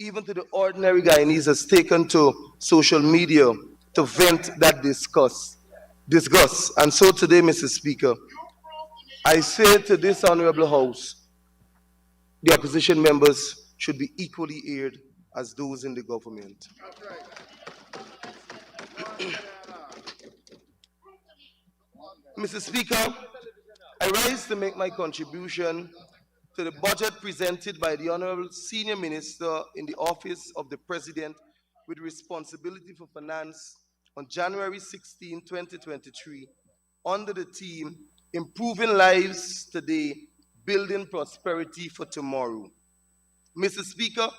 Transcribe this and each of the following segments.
even to the ordinary Guyanese, has taken to social media to vent that disgust. And so today, Mr. Speaker, I say to this honorable House, the opposition members should be equally aired as those in the government. Mr. Speaker, I rise to make my contribution to the budget presented by the Honorable Senior Minister in the Office of the President with responsibility for finance on January 16, 2023, under the theme, Improving Lives Today, Building Prosperity for Tomorrow. Mr. Speaker,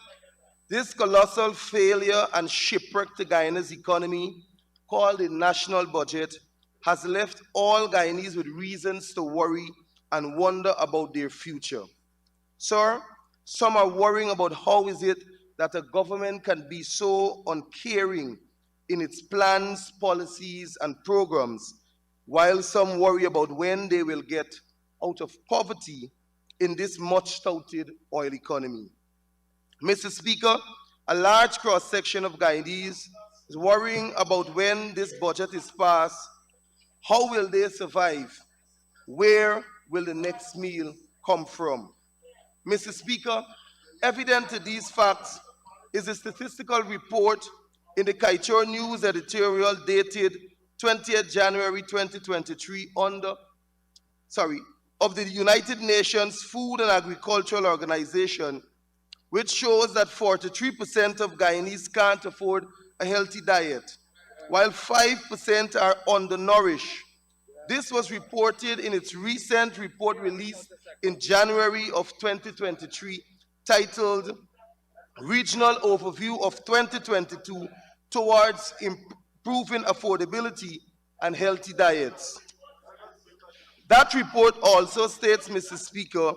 this colossal failure and shipwreck to Guyana's economy, called the national budget, has left all Guyanese with reasons to worry and wonder about their future. Sir, some are worrying about how is it that a government can be so uncaring in its plans, policies, and programs, while some worry about when they will get out of poverty in this much-touted oil economy. Mr. Speaker, a large cross-section of Guyanese is worrying about when this budget is passed. How will they survive? Where will the next meal come from? Mr. Speaker, evident to these facts is a statistical report in the Kaitor News editorial dated 20th January 2023 of the United Nations Food and Agricultural Organization, which shows that 43% of Guyanese can't afford a healthy diet, while 5% are undernourished. This was reported in its recent report released in January of 2023, titled Regional Overview of 2022 Towards Improving Affordability and Healthy Diets. That report also states, Mr. Speaker,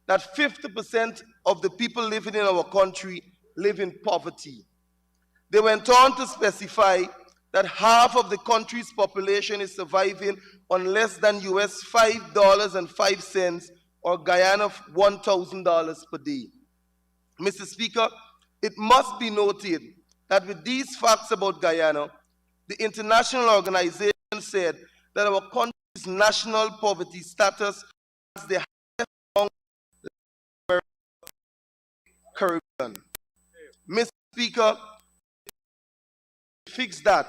that 50% of the people living in our country live in poverty. They went on to specify that half of the country's population is surviving on less than US $5.05 or Guyana $1,000 per day. Mr. Speaker, it must be noted that with these facts about Guyana, the international organization said that our country's national poverty status is the highest among the Caribbean. Mr. Speaker, fix that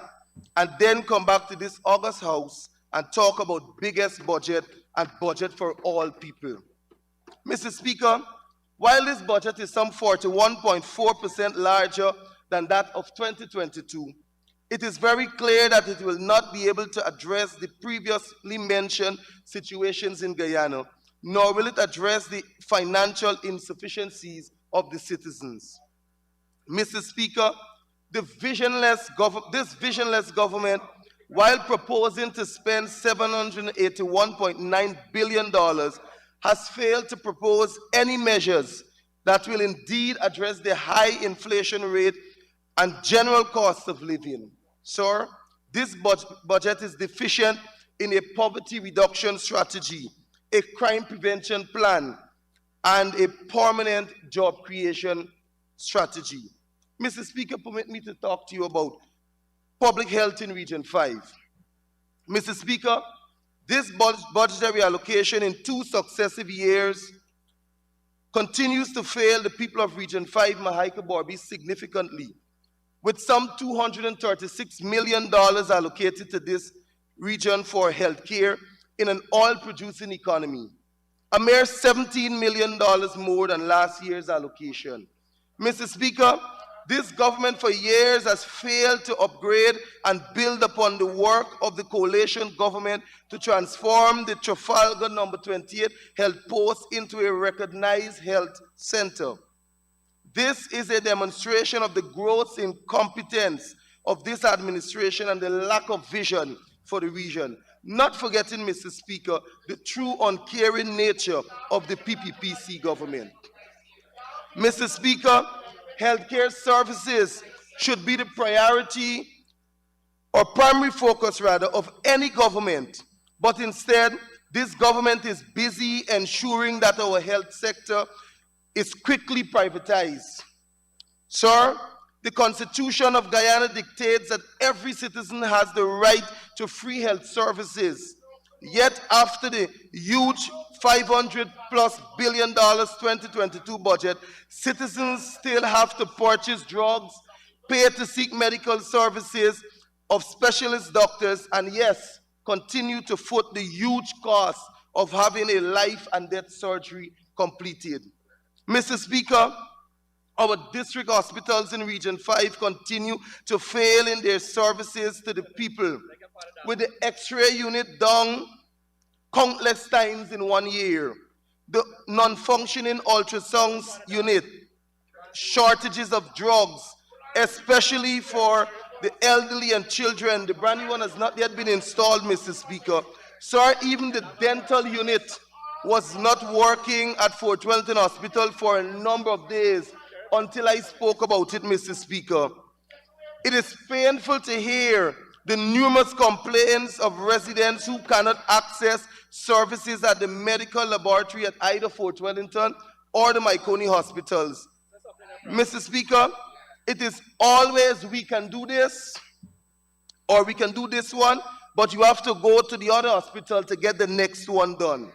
and then come back to this August House and talk about biggest budget and budget for all people. Mr. Speaker, while this budget is some 41.4% larger than that of 2022, it is very clear that it will not be able to address the previously mentioned situations in Guyana, nor will it address the financial insufficiencies of the citizens. Mr. Speaker, this visionless government, while proposing to spend $781.9 billion, has failed to propose any measures that will indeed address the high inflation rate and general cost of living. Sir, this budget is deficient in a poverty reduction strategy, a crime prevention plan, and a permanent job creation strategy. Mr. Speaker, permit me to talk to you about public health in Region 5. Mr. Speaker, this budgetary allocation in 2 successive years continues to fail the people of Region 5, Mahaica-Borby, significantly, with some $236 million allocated to this region for health care in an oil-producing economy, a mere $17 million more than last year's allocation. Mr. Speaker, this government for years has failed to upgrade and build upon the work of the coalition government to transform the Trafalgar No. 28 health post into a recognized health center. This is a demonstration of the gross incompetence of this administration and the lack of vision for the region. Not forgetting, Mr. Speaker, the true uncaring nature of the PPPC government. Mr. Speaker, healthcare services should be the priority or primary focus, rather, of any government. But instead, this government is busy ensuring that our health sector is quickly privatized. Sir, the Constitution of Guyana dictates that every citizen has the right to free health services. Yet, after the huge $500 plus billion 2022 budget, citizens still have to purchase drugs, pay to seek medical services of specialist doctors, and yes, continue to foot the huge cost of having a life and death surgery completed. Mr. Speaker, our district hospitals in Region 5 continue to fail in their services to the people, with the X-ray unit down countless times in 1 year, the non-functioning ultrasound unit, shortages of drugs, especially for the elderly and children. The brand new one has not yet been installed, Mr. Speaker. Sir, even the dental unit was not working at Fort Wellington Hospital for a number of days until I spoke about it, Mr. Speaker. It is painful to hear the numerous complaints of residents who cannot access services at the medical laboratory at either Fort Wellington or the Myconi hospitals. Mr. Speaker, it is always we can do this or we can do this one, but you have to go to the other hospital to get the next one done.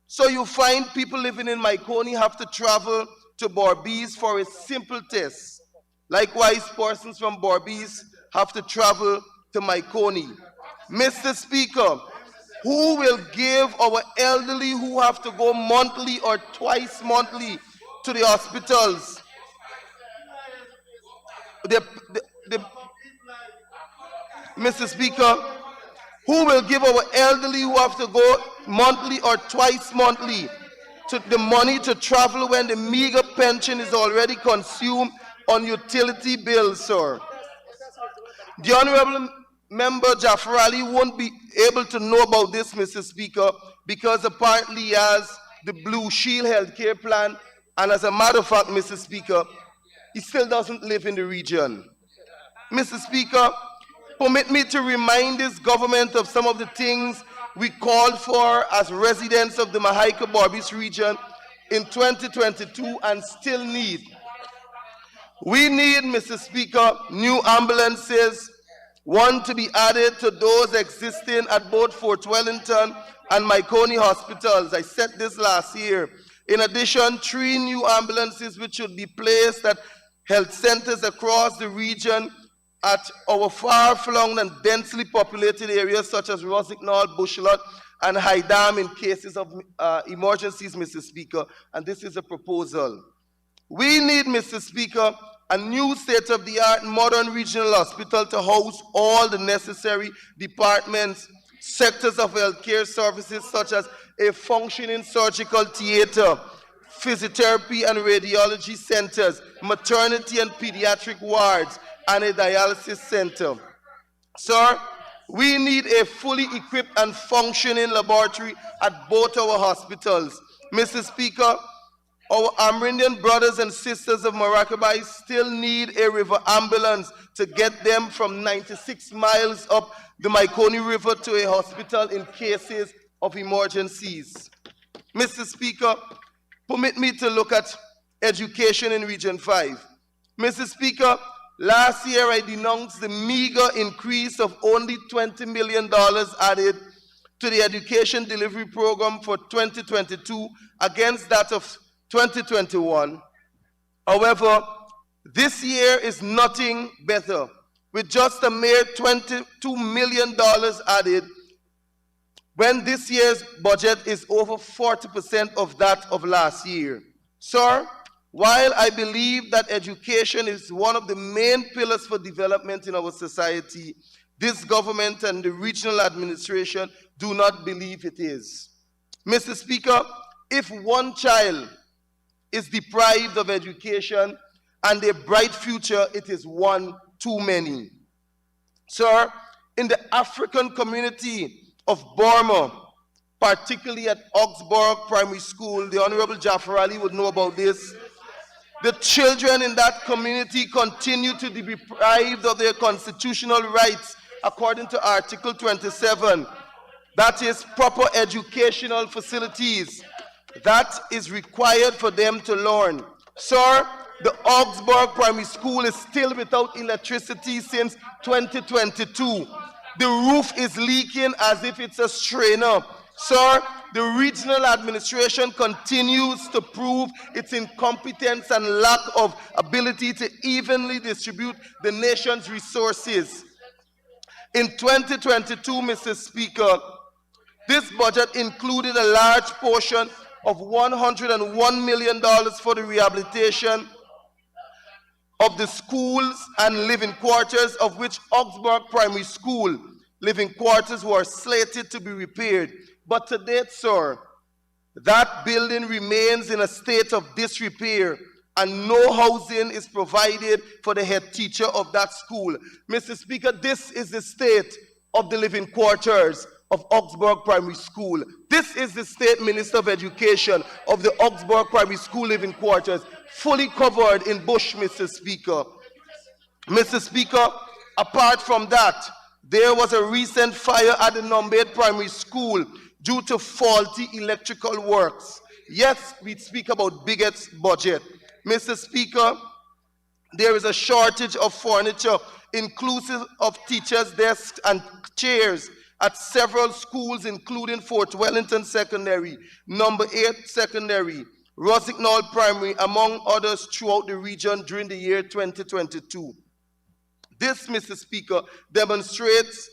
So you find people living in Myconi have to travel to Borbees for a simple test. Likewise, persons from Borbees have to travel to Myconi. Mr. Speaker, who will give our elderly who have to go monthly or twice monthly to the hospitals Mr. Speaker, who will give our elderly who have to go monthly or twice monthly to the money to travel when the meager pension is already consumed on utility bills, sir? The Honorable Member Jafar Ali won't be able to know about this, Mr. Speaker, because apparently he has the Blue Shield healthcare plan, and as a matter of fact, Mr. Speaker, he still doesn't live in the region. Mr. Speaker, permit me to remind this government of some of the things we called for as residents of the Mahaica-Borbees region in 2022 and still need. We need, Mr. Speaker, new ambulances, one to be added to those existing at both Fort Wellington and Myconi hospitals. I said this last year. In addition, 3 new ambulances which should be placed at health centers across the region at our far-flung and densely populated areas such as Rosignol, Bushlot, and Haidam in cases of emergencies, Mr. Speaker, and this is a proposal. We need, Mr. Speaker, a new state-of-the-art modern regional hospital to house all the necessary departments, sectors of healthcare services such as a functioning surgical theater, physiotherapy and radiology centers, maternity and pediatric wards, and a dialysis center. Sir, we need a fully equipped and functioning laboratory at both our hospitals. Mr. Speaker, our Amerindian brothers and sisters of Maracaibo still need a river ambulance to get them from 96 miles up the Myconi River to a hospital in cases of emergencies. Mr. Speaker, permit me to look at education in Region 5. Mr. Speaker, last year I denounced the meager increase of only $20 million added to the education delivery program for 2022 against that of 2021. However, this year is nothing better, with just a mere $22 million added, when this year's budget is over 40% of that of last year. Sir, while I believe that education is one of the main pillars for development in our society, this government and the regional administration do not believe it is. Mr. Speaker, if one child is deprived of education and a bright future, it is one too many. Sir, in the African community of Burma, particularly at Augsburg Primary School, the Honorable Jafar Ali would know about this, the children in that community continue to be deprived of their constitutional rights according to Article 27. That is proper educational facilities that is required for them to learn. Sir, The Augsburg Primary School is still without electricity since 2022. The roof is leaking as if it's a strainer. Sir, the regional administration continues to prove its incompetence and lack of ability to evenly distribute the nation's resources. In 2022, Mr. Speaker, this budget included a large portion of $101 million for the rehabilitation of the schools and living quarters, of which Augsburg Primary School living quarters were slated to be repaired. But to date, sir, that building remains in a state of disrepair and no housing is provided for the head teacher of that school. Mr. Speaker, this is the state of the living quarters of Augsburg Primary School. This is the State Minister of Education of the Augsburg Primary School living quarters, fully covered in bush, Mr. Speaker. Mr. Speaker, apart from that, there was a recent fire at the Numbed Primary School due to faulty electrical works. Yes, we speak about biggest budget. Mr. Speaker, there is a shortage of furniture, inclusive of teachers' desks and chairs at several schools, including Fort Wellington Secondary, Number 8 Secondary, Rosignol Primary, among others throughout the region during the year 2022. This, Mr. Speaker, demonstrates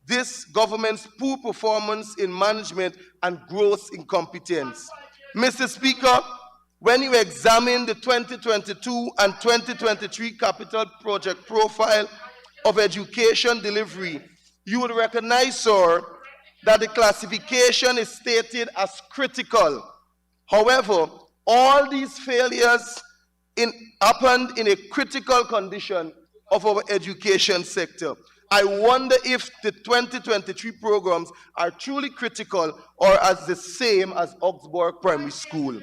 this government's poor performance in management and gross incompetence. Mr. Speaker, when you examine the 2022 and 2023 capital project profile of education delivery, you would recognize, sir, that the classification is stated as critical. However, all these failures happened in a critical condition of our education sector. I wonder if the 2023 programs are truly critical or as the same as Augsburg Primary School.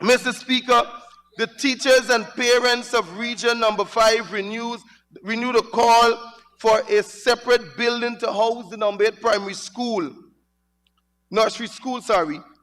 Mr. Speaker, the teachers and parents of Region Number 5 renewed a call for a separate building to house the Number 8 Primary School, nursery school,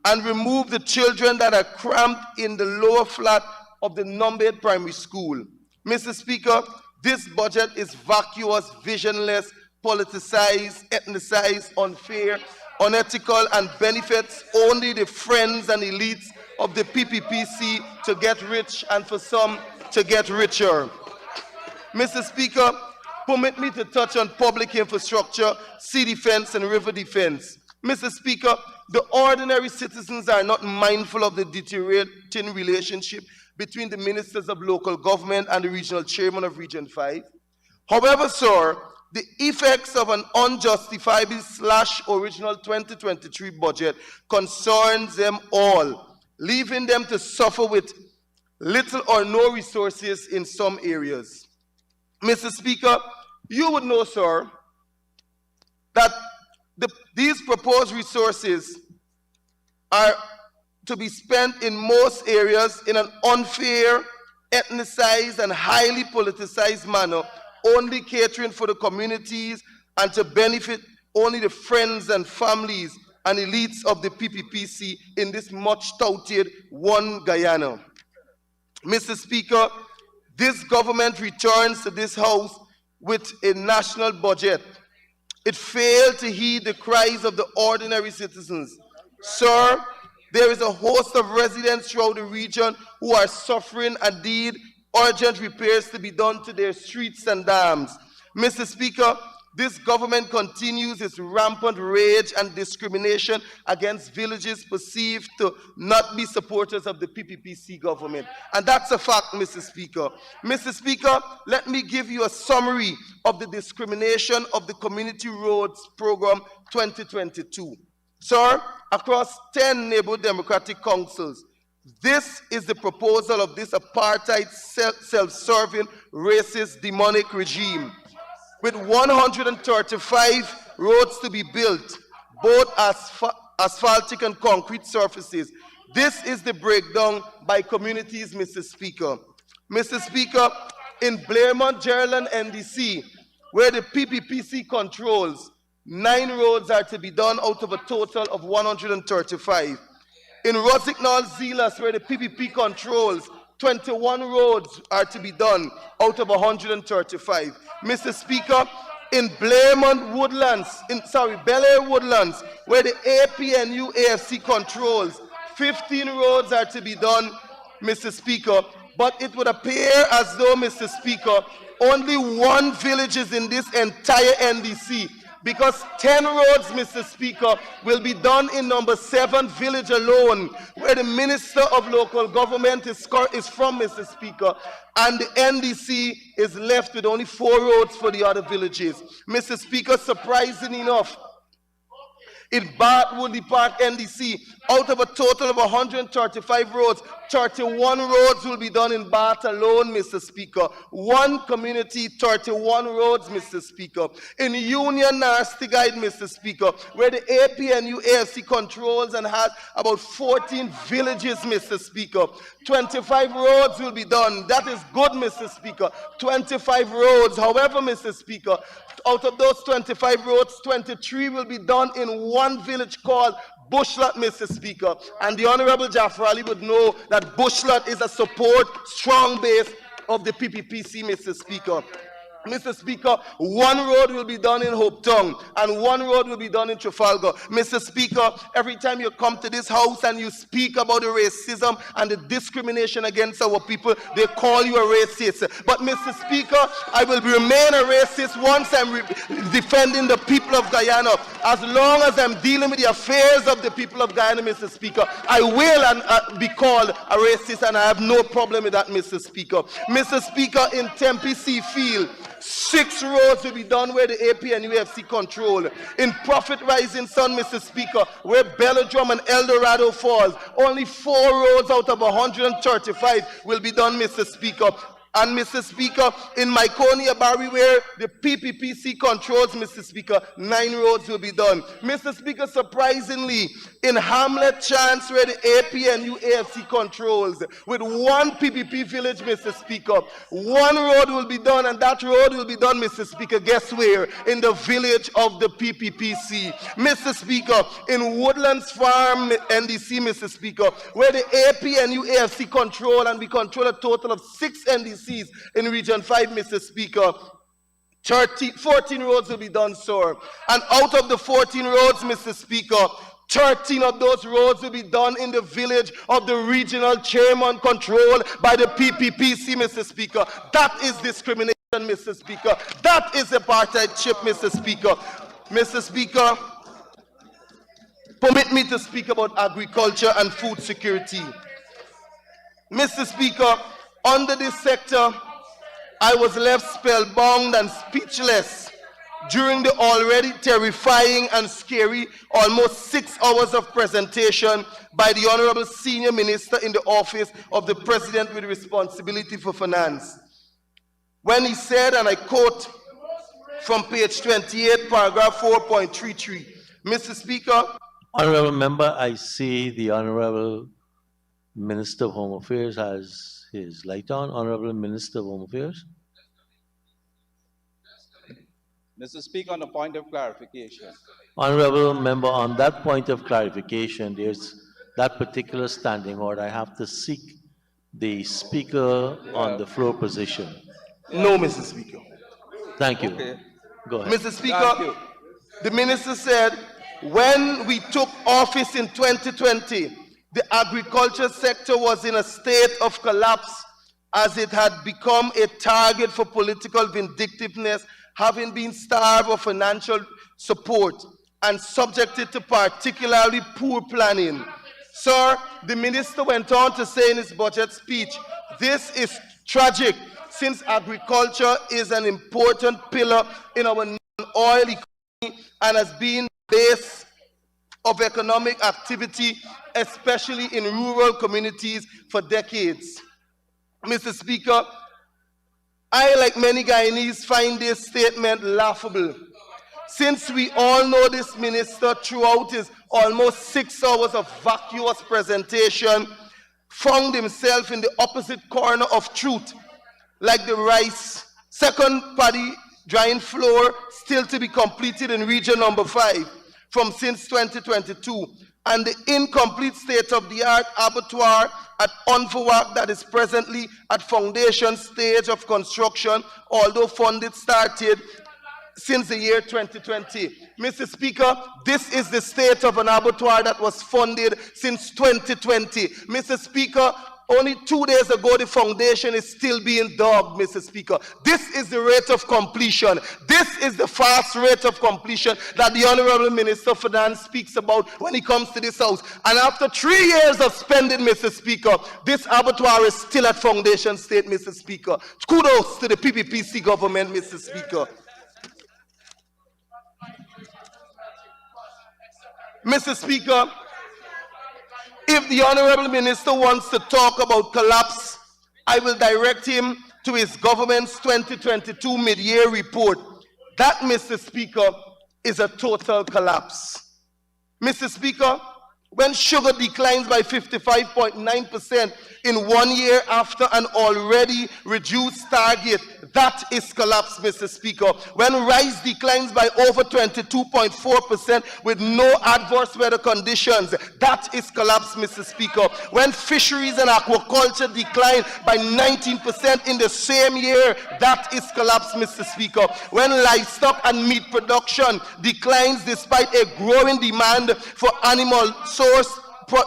and remove the children that are cramped in the lower flat of the Number 8 Primary School. Mr. Speaker, this budget is vacuous, visionless, politicized, ethnicized, unfair, unethical, and benefits only the friends and elites of the PPPC to get rich and for some to get richer. Mr. Speaker, permit me to touch on public infrastructure, sea defense, and river defense. Mr. Speaker, the ordinary citizens are not mindful of the deteriorating relationship between the ministers of local government and the regional chairman of Region 5. However, sir, the effects of an unjustifiable original 2023 budget concerns them all, leaving them to suffer with little or no resources in some areas. Mr. Speaker, you would know, sir, that these proposed resources are to be spent in most areas in an unfair, ethnicized, and highly politicized manner, only catering for the communities and to benefit only the friends and families and elites of the PPPC in this much touted one Guyana. Mr. Speaker, this government returns to this House with a national budget. It failed to heed the cries of the ordinary citizens. Sir, there is a host of residents throughout the region who are suffering and need urgent repairs to be done to their streets and dams. Mr. Speaker, this government continues its rampant rage and discrimination against villages perceived to not be supporters of the PPPC government. And that's a fact, Mr. Speaker. Mr. Speaker, let me give you a summary of the discrimination of the Community Roads Program 2022. Sir, across 10 neighborhood democratic councils, this is the proposal of this apartheid, self-serving, racist, demonic regime. With 135 roads to be built, both asphaltic and concrete surfaces. This is the breakdown by communities, Mr. Speaker. Mr. Speaker, in Blairmont, Gerland, NDC, where the PPPC controls, 9 roads are to be done out of a total of 135. In Rosignol, Zeelas, where the PPP controls, 21 roads are to be done out of 135. Mr. Speaker, in Bel Air Woodlands, where the APNU AFC controls, 15 roads are to be done, Mr. Speaker. But it would appear as though, Mr. Speaker, only one village is in this entire NDC, because 10 roads, Mr. Speaker, will be done in number 7 village alone, where the Minister of Local Government is from, Mr. Speaker, and the NDC is left with only 4 roads for the other villages. Mr. Speaker, surprising enough, in Bath Woodley Park NDC, out of a total of 135 roads, 31 roads will be done in Bath alone, Mr. Speaker. One community, 31 roads, Mr. Speaker. In Union Narstigide, Mr. Speaker, where the APNU AFC controls and has about 14 villages, Mr. Speaker, 25 roads will be done. That is good, Mr. Speaker. 25 roads. However, Mr. Speaker, out of those 25 roads, 23 will be done in one village called Bushlot, Mr. Speaker. And the Honorable Jaffer Ali would know that Bushlot is a strong base of the PPPC, Mr. Speaker. Mr. Speaker, one road will be done in Hope Town and one road will be done in Trafalgar. Mr. Speaker, every time you come to this house and you speak about the racism and the discrimination against our people, they call you a racist. But Mr. Speaker, I will remain a racist once I'm defending the people of Guyana. As long as I'm dealing with the affairs of the people of Guyana, Mr. Speaker, I will be called a racist, and I have no problem with that, Mr. Speaker. Mr. Speaker, in Tempe Seafield, 6 roads will be done where the AP and UFC control. In Prophet Rising Sun, Mr. Speaker, where Belladrum and El Dorado falls, only 4 roads out of 135 will be done, Mr. Speaker. And Mr. Speaker, in Myconia Barry, where the PPPC controls, Mr. Speaker, 9 roads will be done. Mr. Speaker, surprisingly, in Hamlet Chance, where the APNU AFC controls, with one PPP village, Mr. Speaker, 1 road will be done, and that road will be done, Mr. Speaker, guess where? In the village of the PPPC. Mr. Speaker, in Woodlands Farm, NDC, Mr. Speaker, where the APNU AFC control, and we control a total of 6 NDCs in Region 5, Mr. Speaker, 14 roads will be done, sir. And out of the 14 roads, Mr. Speaker, 13 of those roads will be done in the village of the regional chairman controlled by the PPPC, Mr. Speaker. That is discrimination, Mr. Speaker. That is apartheidship, Mr. Speaker. Mr. Speaker, permit me to speak about agriculture and food security. Mr. Speaker, under this sector, I was left spellbound and speechless during the already terrifying and scary almost 6 hours of presentation by the Honorable Senior Minister in the Office of the President with responsibility for finance, when he said, and I quote from page 28, paragraph 4.33, Mr. Speaker. Honorable Member, I see the Honorable Minister of Home Affairs has his light on. Honorable Minister of Home Affairs. Mr. Speaker, on a point of clarification. Honorable Member, on that point of clarification, there's that particular standing order. I have to seek the Speaker on the floor position. No, Mr. Speaker. Thank you. Okay. Go ahead. Mr. Speaker, the Minister said, when we took office in 2020, the agriculture sector was in a state of collapse as it had become a target for political vindictiveness, having been starved of financial support and subjected to particularly poor planning. Sir, the minister went on to say in his budget speech, this is tragic since agriculture is an important pillar in our non-oil economy and has been the base of economic activity, especially in rural communities, for decades. Mr. Speaker, I, like many Guyanese, find this statement laughable, since we all know this minister throughout his almost 6 hours of vacuous presentation found himself in the opposite corner of truth, like the rice, second paddy drying floor still to be completed in region number 5 from since 2022, and the incomplete state-of-the-art abattoir at Unfawak that is presently at foundation stage of construction, although funded started since the year 2020. Mr. Speaker, this is the state of an abattoir that was funded since 2020. Mr. Speaker, only 2 days ago, the foundation is still being dug, Mr. Speaker. This is the rate of completion. This is the fast rate of completion that the Honorable Minister of Finance speaks about when he comes to this House. And after 3 years of spending, Mr. Speaker, this abattoir is still at foundation state, Mr. Speaker. Kudos to the PPPC government, Mr. Speaker. Mr. Speaker, if the Honorable Minister wants to talk about collapse, I will direct him to his government's 2022 mid-year report. That, Mr. Speaker, is a total collapse. Mr. Speaker, when sugar declines by 55.9% in 1 year after an already reduced target, that is collapse, Mr. Speaker. When rice declines by over 22.4% with no adverse weather conditions, that is collapse, Mr. Speaker. When fisheries and aquaculture decline by 19% in the same year, that is collapse, Mr. Speaker. When livestock and meat production declines despite a growing demand for animal source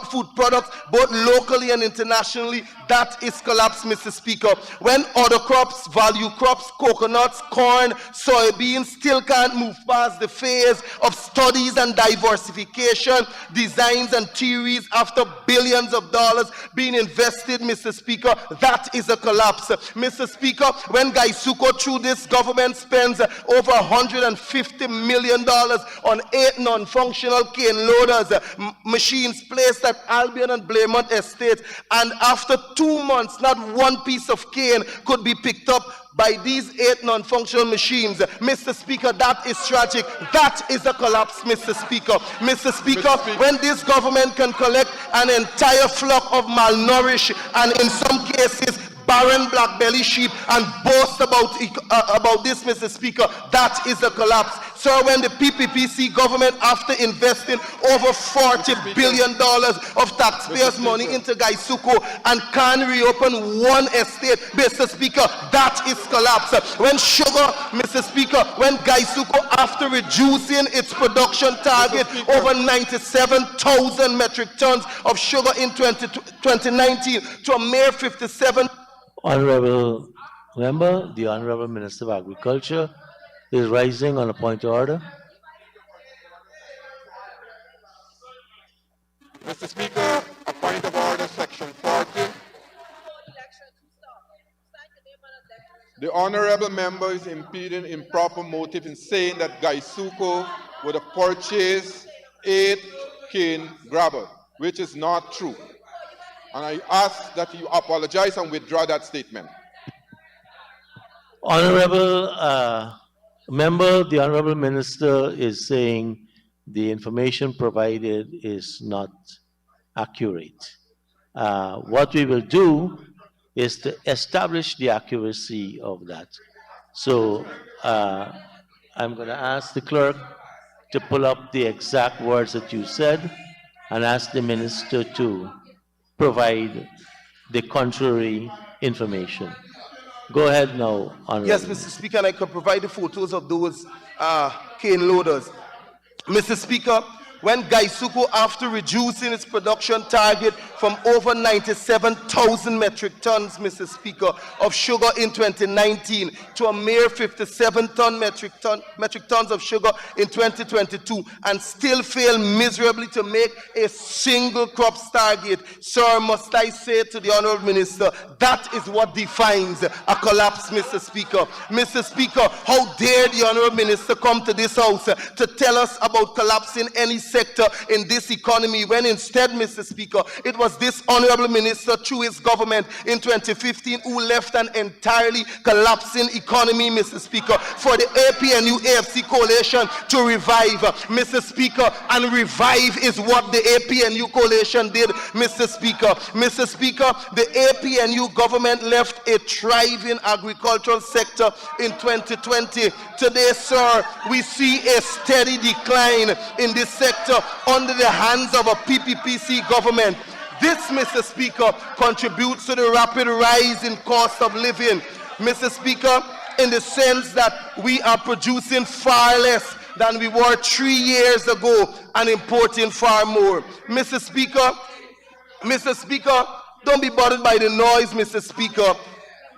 food products, both locally and internationally, that is collapse, Mr. Speaker. When other crops, value crops, coconuts, corn, soybeans still can't move past the phase of studies and diversification, designs and theories after billions of dollars being invested, Mr. Speaker, that is a collapse. Mr. Speaker, when Gaisuko through this government spends over $150 million on 8 non-functional cane loaders, machines placed at Albion and Blaymont Estates, and after 2 months, not one piece of cane could be picked up by these 8 non-functional machines. Mr. Speaker, that is tragic. That is a collapse, Mr. Speaker. Mr. Speaker, when this government can collect an entire flock of malnourished and in some cases barren black belly sheep and boast about this, Mr. Speaker, that is a collapse. Sir, when the PPPC government, after investing over $40 billion of taxpayers' money into Gaisuko and can reopen one estate, Mr. Speaker, that is collapse. When sugar, Mr. Speaker, when Gaisuko, after reducing its production target over 97,000 metric tons of sugar in 2019 to a mere 57. Honorable Member, the Honorable Minister of Agriculture is rising on a point of order. Mr. Speaker, a point of order, section 40. The honorable member is impeding improper motive in saying that Gaisuko would have purchased 8 cane grabber, which is not true. And I ask that you apologize and withdraw that statement. Honorable Member, the Honorable Minister is saying the information provided is not accurate. What we will do is to establish the accuracy of that. So I'm going to ask the clerk to pull up the exact words that you said and ask the minister to provide the contrary information. Go ahead now, Honorable. Yes, Mr. Speaker, and I can provide the photos of those cane loaders. Mr. Speaker, when Gaisuko, after reducing its production target from over 97,000 metric tons, Mr. Speaker, of sugar in 2019 to a mere 57 metric tons of sugar in 2022, and still fail miserably to make a single crops target, sir, must I say to the Honourable Minister, that is what defines a collapse, Mr. Speaker. Mr. Speaker, how dare the Honourable Minister come to this House to tell us about collapsing any sector in this economy, when instead, Mr. Speaker, it was this Honourable Minister through his government in 2015 who left an entirely collapsing economy, Mr. Speaker, for the APNU AFC coalition to revive, Mr. Speaker, and revive is what the APNU coalition did, Mr. Speaker. Mr. Speaker, the APNU government left a thriving agricultural sector in 2020. Today, sir, we see a steady decline in this sector sector under the hands of a PPPC government. This, Mr. Speaker, contributes to the rapid rise in cost of living, Mr. Speaker, in the sense that we are producing far less than we were 3 years ago and importing far more. Mr. Speaker, don't be bothered by the noise, Mr. Speaker.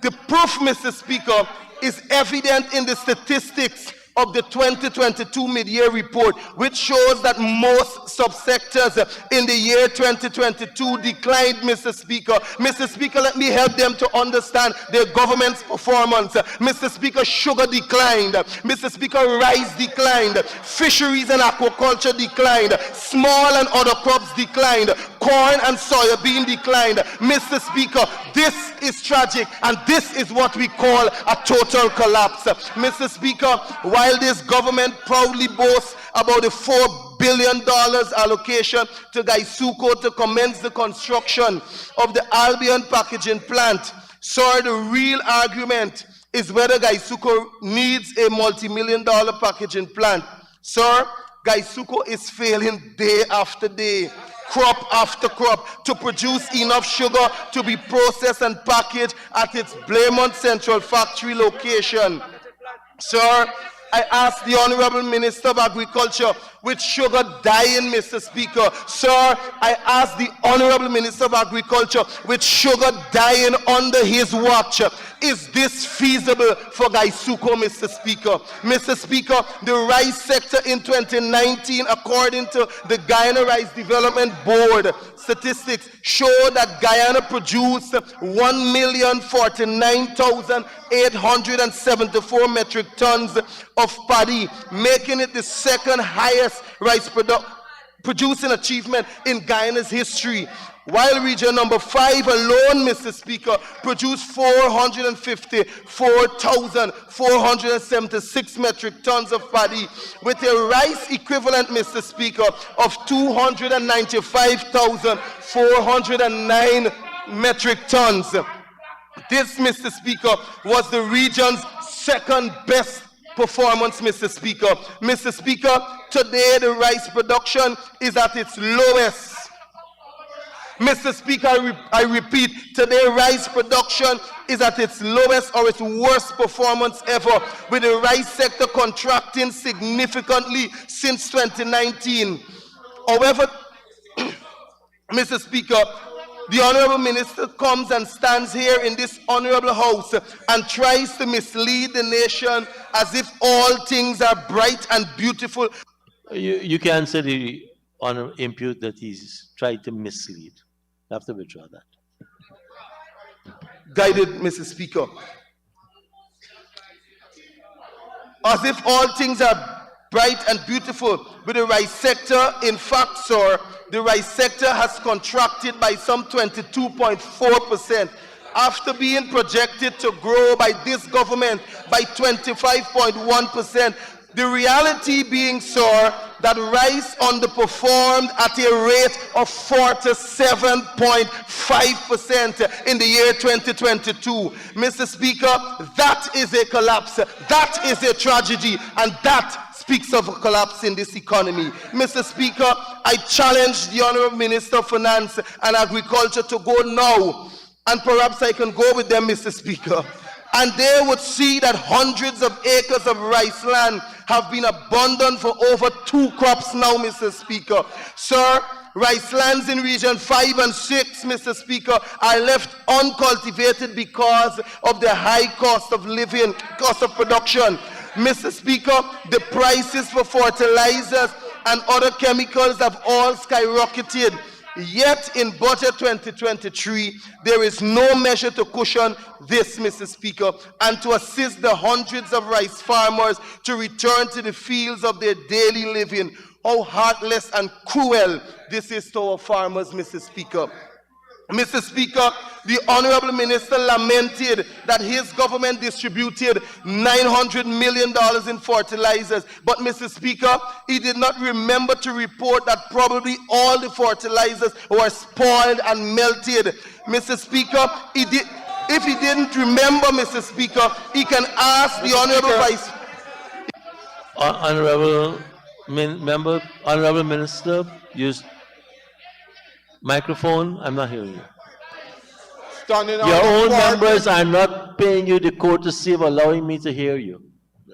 The proof, Mr. Speaker, is evident in the statistics of the 2022 mid-year report, which shows that most subsectors in the year 2022 declined, Mr. Speaker. Mr. Speaker, let me help them to understand their government's performance. Mr. Speaker, sugar declined. Mr. Speaker, rice declined. Fisheries and aquaculture declined. Small and other crops declined. Corn and soybean declined. Mr. Speaker, this is tragic, and this is what we call a total collapse. Mr. Speaker, while this government proudly boasts about the $4 billion allocation to Gaisuco to commence the construction of the Albion packaging plant, sir, the real argument is whether Gaisuco needs a multi-million-dollar packaging plant. Sir, Gaisuco is failing day after day, crop after crop, to produce enough sugar to be processed and packaged at its Blairmont Central factory location. Sir, I ask the Honorable Minister of Agriculture, with sugar dying, Mr. Speaker. Sir, I ask the Honorable Minister of Agriculture, with sugar dying under his watch, is this feasible for Gaisuco, Mr. Speaker? Mr. Speaker, the rice sector in 2019, according to the Guyana Rice Development Board statistics, show that Guyana produced 1,049,874 metric tons of paddy, making it the second highest rice producing achievement in Guyana's history. While region number 5 alone, Mr. Speaker, produced 454,476 metric tons of paddy, with a rice equivalent, Mr. Speaker, of 295,409 metric tons. This, Mr. Speaker, was the region's second best performance, Mr. Speaker. Mr. Speaker, today the rice production is at its lowest. Mr. Speaker, I repeat, today rice production is at its lowest or its worst performance ever, with the rice sector contracting significantly since 2019. However, Mr. Speaker, the Honorable Minister comes and stands here in this Honorable House and tries to mislead the nation as if all things are bright and beautiful. You can say the honor impute that he's tried to mislead. You have to withdraw that. Guided, Mr. Speaker. As if all things are bright and beautiful with the rice sector. In fact, sir, the rice sector has contracted by some 22.4% after being projected to grow by this government by 25.1%. The reality being, sir, that rice underperformed at a rate of 47.5% in the year 2022. Mr. Speaker, that is a collapse, that is a tragedy, and that speaks of a collapse in this economy. Mr. Speaker, I challenge the Honorable Minister of Finance and Agriculture to go now, and perhaps I can go with them, Mr. Speaker, and they would see that hundreds of acres of rice land have been abandoned for over 2 crops now, Mr. Speaker. Sir, rice lands in region 5 and 6, Mr. Speaker, are left uncultivated because of the high cost of living, cost of production. Mr. Speaker, the prices for fertilizers and other chemicals have all skyrocketed. Yet in budget 2023, there is no measure to cushion this, Mr. Speaker, and to assist the hundreds of rice farmers to return to the fields of their daily living. How heartless and cruel this is to our farmers, Mr. Speaker. Mr. Speaker, the Honorable Minister lamented that his government distributed $900 million in fertilizers. But, Mr. Speaker, he did not remember to report that probably all the fertilizers were spoiled and melted. Mr. Speaker, if he didn't remember, Mr. Speaker, he can ask the Honorable Vice. Honorable Member, Honorable Minister, use microphone. I'm not hearing you. Standing Your on own the members are not paying you the courtesy of allowing me to hear you.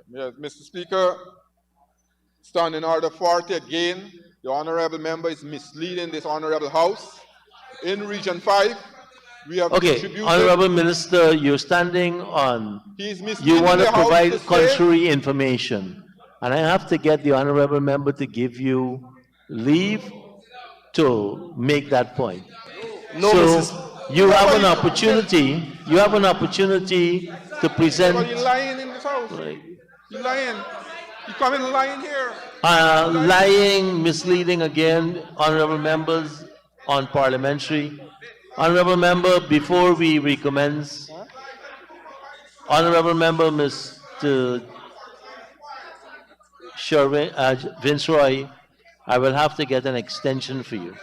Yes, Mr. Speaker, standing order 40 again, the honorable member is misleading this honorable house. In Region 5, we have Okay, distributed. Honorable Minister, you're standing on, He is you misleading want the to house provide to say, contrary information. And I have to get the honorable member to give you leave to make that point. No, So Mrs. you have an Nobody- opportunity to present, Everybody lying in this house. You lying. You come in lying here. lying, misleading again, honorable members on parliamentary. Honorable member, before we recommence, honorable member Mr. Vinceroy, I will have to get an extension for you.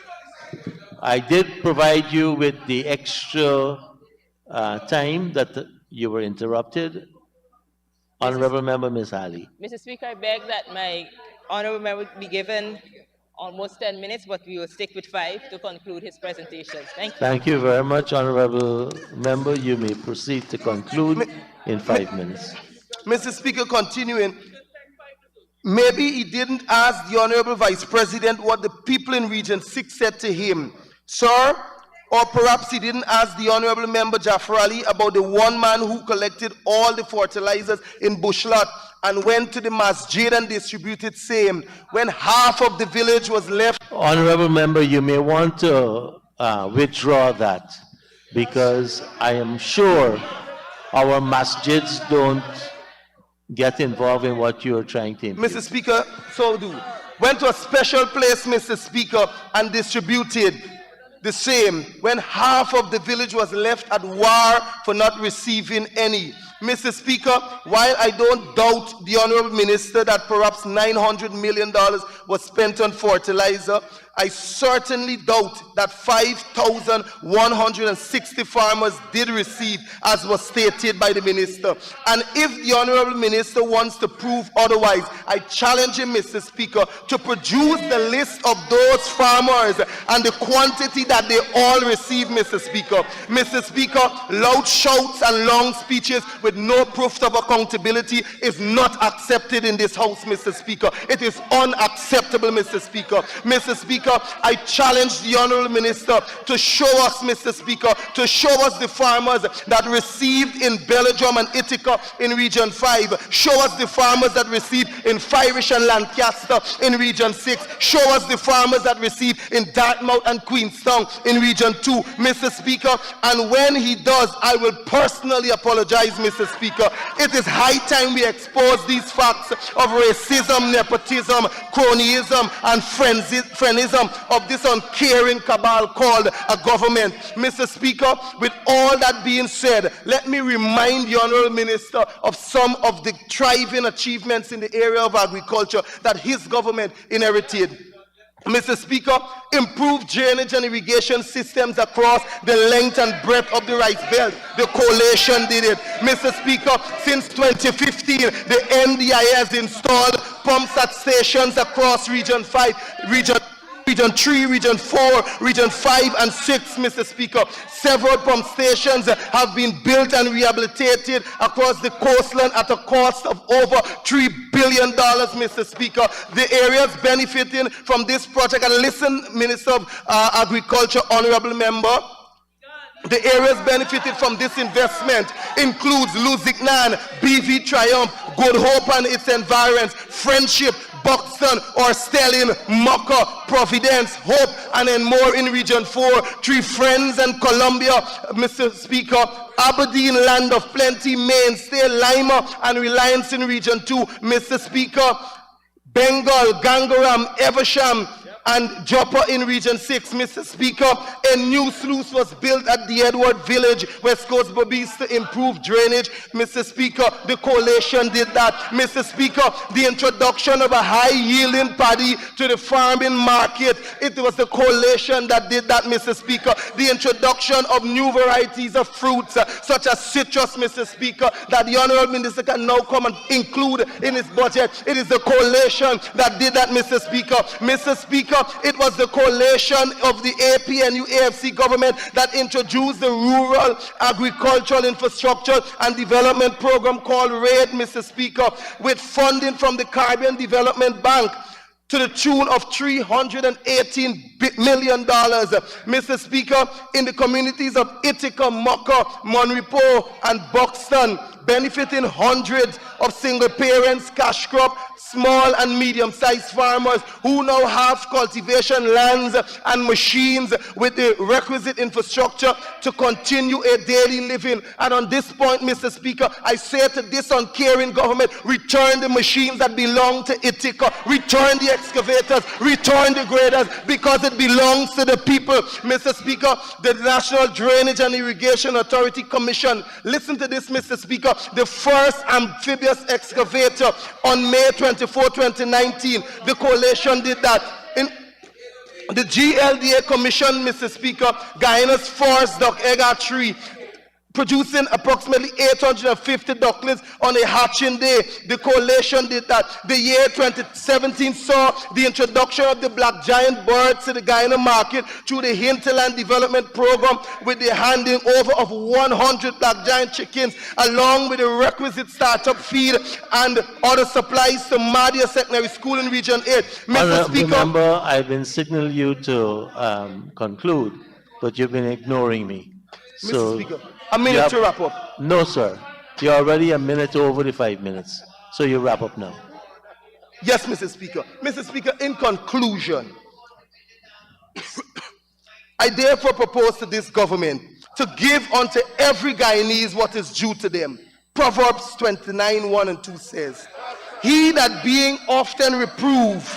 I did provide you with the extra time that you were interrupted. Honorable member Ms. Ali. Mr. Speaker, I beg that my honorable member be given almost 10 minutes, but we will stick with 5 to conclude his presentation. Thank you. Thank you very much, honorable member. You may proceed to conclude in 5 minutes. Mr. Speaker, continuing, maybe he didn't ask the Honorable Vice President what the people in Region 6 said to him, sir, or perhaps he didn't ask the Honorable Member Jafar Ali about the one man who collected all the fertilizers in Bushlot and went to the masjid and distributed same when half of the village was left. Honorable member, you may want to withdraw that because I am sure our masjids don't get involved in what you're trying to impute. Mr. Speaker, so do. Went to a special place, Mr. Speaker, and distributed the same when half of the village was left at war for not receiving any. Mr. Speaker, while I don't doubt the Honorable Minister that perhaps $900 million was spent on fertilizer, I certainly doubt that 5,160 farmers did receive, as was stated by the Minister. And if the Honorable Minister wants to prove otherwise, I challenge him, Mr. Speaker, to produce the list of those farmers and the quantity that they all receive, Mr. Speaker. Mr. Speaker, loud shouts and long speeches with no proof of accountability is not accepted in this House, Mr. Speaker. It is unacceptable, Mr. Speaker. Mr. Speaker, I challenge the Honorable Minister to show us, Mr. Speaker, to show us the farmers that received in Belgium and Ithaca in Region 5. Show us the farmers that received in Firish and Lancaster in Region 6. Show us the farmers that received in Dartmouth and Queenstown in Region 2, Mr. Speaker. And when he does, I will personally apologize, Mr. Speaker. It is high time we expose these facts of racism, nepotism, cronyism, and friendism of this uncaring cabal called a government. Mr. Speaker, with all that being said, let me remind the Honorable Minister of some of the thriving achievements in the area of agriculture that his government inherited. Mr. Speaker, improved drainage and irrigation systems across the length and breadth of the rice belt. The coalition did it. Mr. Speaker, since 2015, the NDI has installed pumps at stations across Region 5, Region 3, Region 4, Region 5, and 6, Mr. Speaker. Several pump stations have been built and rehabilitated across the coastline at a cost of over $3 billion, Mr. Speaker. The areas benefiting from this project, and listen, Minister of Agriculture, Honorable Member, the areas benefited from this investment includes Lusignan, BV Triumph, Good Hope and its environs, Friendship, Buxton, Orstellin, Mocha, Providence, Hope, and then more in Region 4, Three Friends and Columbia, Mr. Speaker, Aberdeen, Land of Plenty, Mainstay, Lima, and Reliance in Region 2, Mr. Speaker, Bengal, Gangaram, Eversham, and Joppa in Region 6, Mr. Speaker, a new sluice was built at the Edward Village, West Coast Bobbies, to improve drainage. Mr. Speaker, the coalition did that. Mr. Speaker, the introduction of a high-yielding paddy to the farming market, it was the coalition that did that, Mr. Speaker. The introduction of new varieties of fruits, such as citrus, Mr. Speaker, that the Honorable Minister can now come and include in his budget. It is the coalition that did that, Mr. Speaker. Mr. Speaker, it was the coalition of the APNU AFC government that introduced the Rural Agricultural Infrastructure and Development Program called RAID, Mr. Speaker, with funding from the Caribbean Development Bank to the tune of $318 million. Mr. Speaker, in the communities of Ithaca, Mocha, Monrepo, and Buxton, benefiting hundreds of single parents, cash crop, small and medium-sized farmers who now have cultivation lands and machines with the requisite infrastructure to continue a daily living. And on this point, Mr. Speaker, I say to this uncaring government, return the machines that belong to Ithaca, return the excavators, return the graders, because it belongs to the people. Mr. Speaker, the National Drainage and Irrigation Authority Commission, listen to this, Mr. Speaker, the first amphibious excavator on May 24, 2019, the coalition did that. In the GLDA Commission, Mr. Speaker, Guyana's Forest Duck Egg Tree, producing approximately 850 ducklings on a hatching day. The coalition did that. The year 2017 saw the introduction of the black giant birds to the Guyana market through the Hinterland Development Program, with the handing over of 100 black giant chickens, along with the requisite startup feed and other supplies to Madia Secondary School in Region 8. Mr. Speaker, remember, I've been signaling you to conclude, but you've been ignoring me. Mr. Speaker, a minute to wrap up. No, sir. You're already a minute over the 5 minutes. So you wrap up now. Yes, Mr. Speaker. Mr. Speaker, in conclusion, I therefore propose to this government to give unto every Guyanese what is due to them. Proverbs 29, 1 and 2 says, "He that being often reproved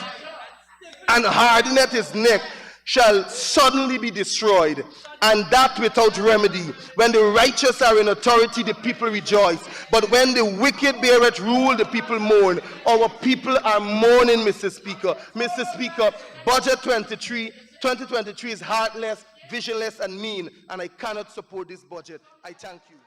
and hardeneth his neck shall suddenly be destroyed, and that without remedy. When the righteous are in authority, the people rejoice. But when the wicked beareth rule, the people mourn." Our people are mourning, Mr. Speaker. Mr. Speaker, Budget 2023 is heartless, visionless, and mean, and I cannot support this budget. I thank you.